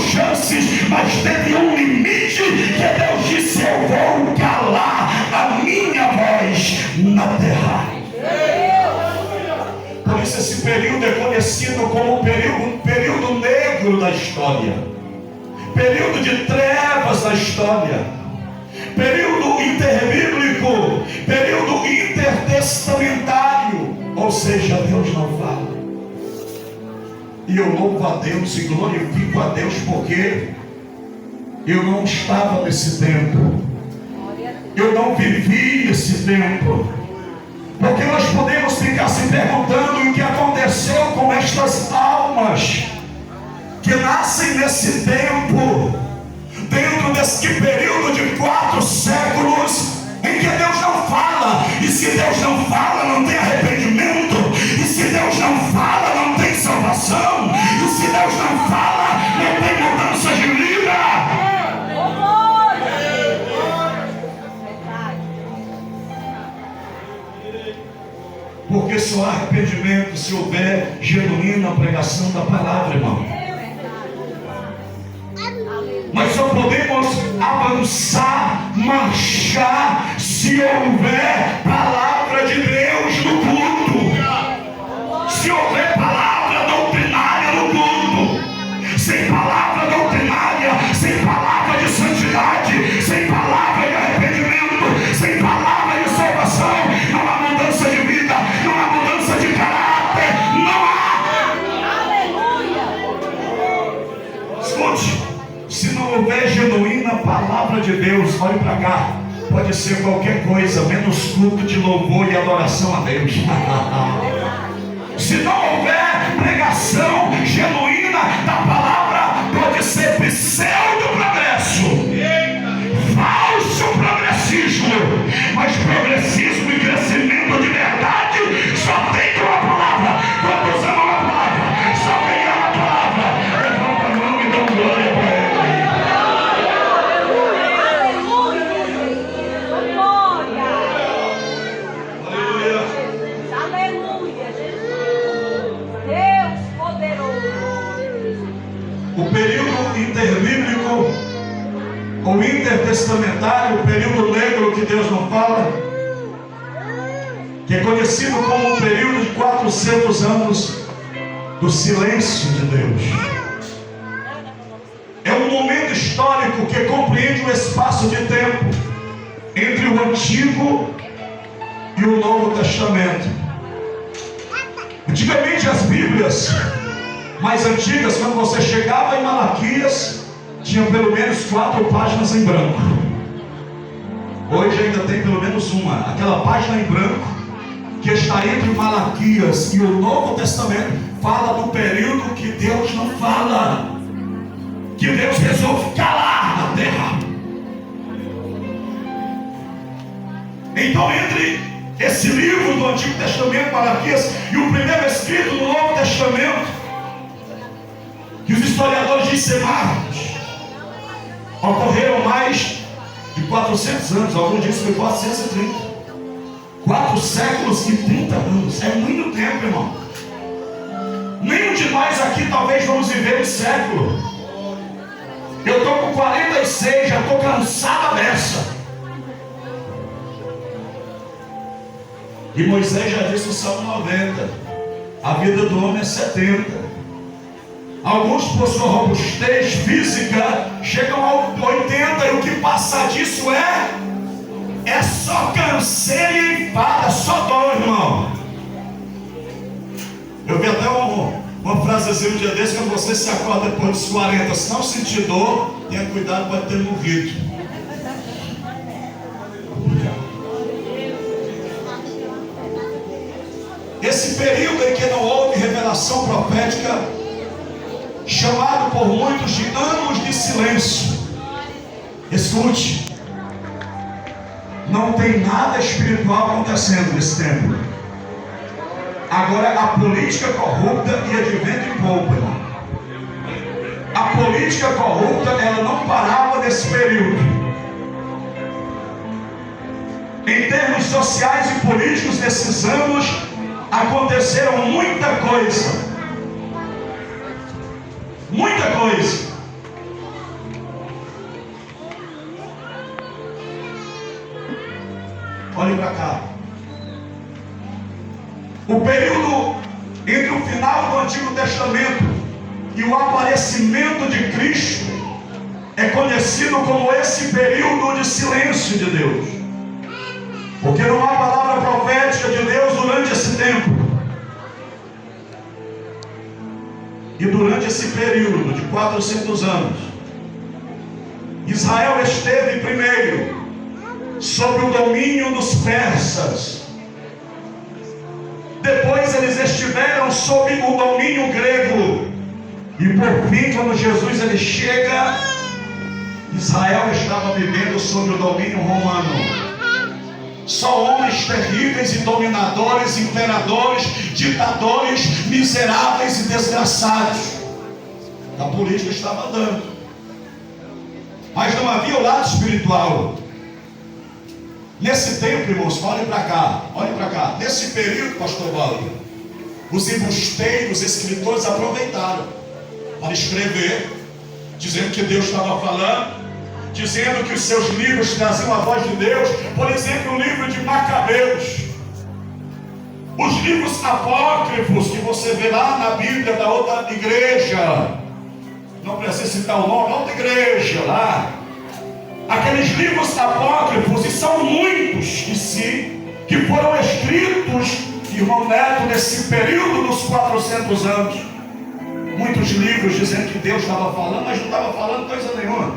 chances, mas teve um limite que Deus disse: eu vou calar a minha voz na terra. Por isso esse período é conhecido como um período negro da história, período de trevas da história, período interbíblico, período intertestamentário. Ou seja, Deus não fala. E eu louvo a Deus e glorifico a Deus, porque eu não estava nesse tempo, eu não vivi esse tempo. Porque nós podemos ficar se perguntando o que aconteceu com estas almas que nascem nesse tempo, dentro desse período de 4 séculos em que Deus não fala. E se Deus não fala, não tem arrependimento. E se Deus não fala, não tem salvação. E se Deus não fala, não tem mudança de vida. Porque só há arrependimento se houver genuína pregação da palavra, irmão. Nós só podemos avançar, marchar, se houver palavra de Deus no culto. Se houver palavra doutrinária no culto. Sem palavra doutrinária, sem palavra de santidade, sem palavra de arrependimento, sem palavra de salvação, não há mudança de vida, não há mudança de caráter, não há. Escute, se não houver genuína palavra de Deus, olhe para cá, pode ser qualquer coisa, menos culto de louvor e adoração a Deus. Se não houver pregação genuína da palavra, pode ser pseudo-progresso, falso progressismo, mas progressismo e crescimento de verdade só tem com a palavra. Quantos amam a palavra? Só quem ama a palavra, levanta a mão e dá glória para ele. O período interbíblico ou intertestamentário, o período negro que Deus não fala, que é conhecido como o período de 400 anos do silêncio de Deus, é um momento histórico que compreende um espaço de tempo entre o Antigo e o Novo Testamento. Antigamente as Bíblias mais antigas, quando você chegava em Malaquias, tinha pelo menos 4 páginas em branco. Hoje ainda tem pelo menos uma, aquela página em branco que está entre Malaquias e o Novo Testamento, fala do período que Deus não fala, que Deus resolve calar na terra. Então, entre esse livro do Antigo Testamento, Malaquias, e o primeiro escrito do Novo Testamento, que os historiadores dizem marcos, ocorreram mais de 400 anos, alguns dizem que foi 430, 4 séculos e 30 anos, é muito tempo, irmão. Nenhum de nós aqui talvez vamos viver um século. Eu estou com 46, já estou cansada dessa. E Moisés já disse no Salmo 90, a vida do homem é 70. Alguns, por sua robustez física, chegam ao 80, e o que passa disso é só canseiro e enfada, só dor, irmão. Eu vi até uma frase assim um dia desse: quando você se acorda depois dos 40, se não sentir dor, tenha cuidado, pode ter morrido. Esse período em que não houve revelação profética, chamado por muitos de anos de silêncio. Escute, não tem nada espiritual acontecendo nesse tempo. Agora a política corrupta e a de vento em polpa. A política corrupta, ela não parava nesse período. Em termos sociais e políticos, nesses anos aconteceram muita coisa. Muita coisa. Olhe para cá. O período entre o final do Antigo Testamento e o aparecimento de Cristo é conhecido como esse período de silêncio de Deus, porque não há palavra profética de Deus durante esse tempo. E durante esse período de 400 anos, Israel esteve primeiro sob o domínio dos persas. Depois eles estiveram sob o domínio grego. E por fim, quando Jesus ele chega, Israel estava vivendo sob o domínio romano. Só homens terríveis e dominadores, imperadores, ditadores, miseráveis e desgraçados. A política estava andando, mas não havia o lado espiritual. Nesse tempo, irmãos, olhem para cá, olhem para cá. Nesse período, pastor Walter, os embusteiros, escritores aproveitaram para escrever, dizendo que Deus estava falando, dizendo que os seus livros traziam a voz de Deus. Por exemplo, o livro de Macabeus, os livros apócrifos que você vê lá na Bíblia da outra igreja, não precisa citar o nome, outra igreja lá, aqueles livros apócrifos, e são muitos que foram escritos, irmão Neto, nesse período dos 400 anos. Muitos livros dizendo que Deus estava falando, mas não estava falando coisa nenhuma.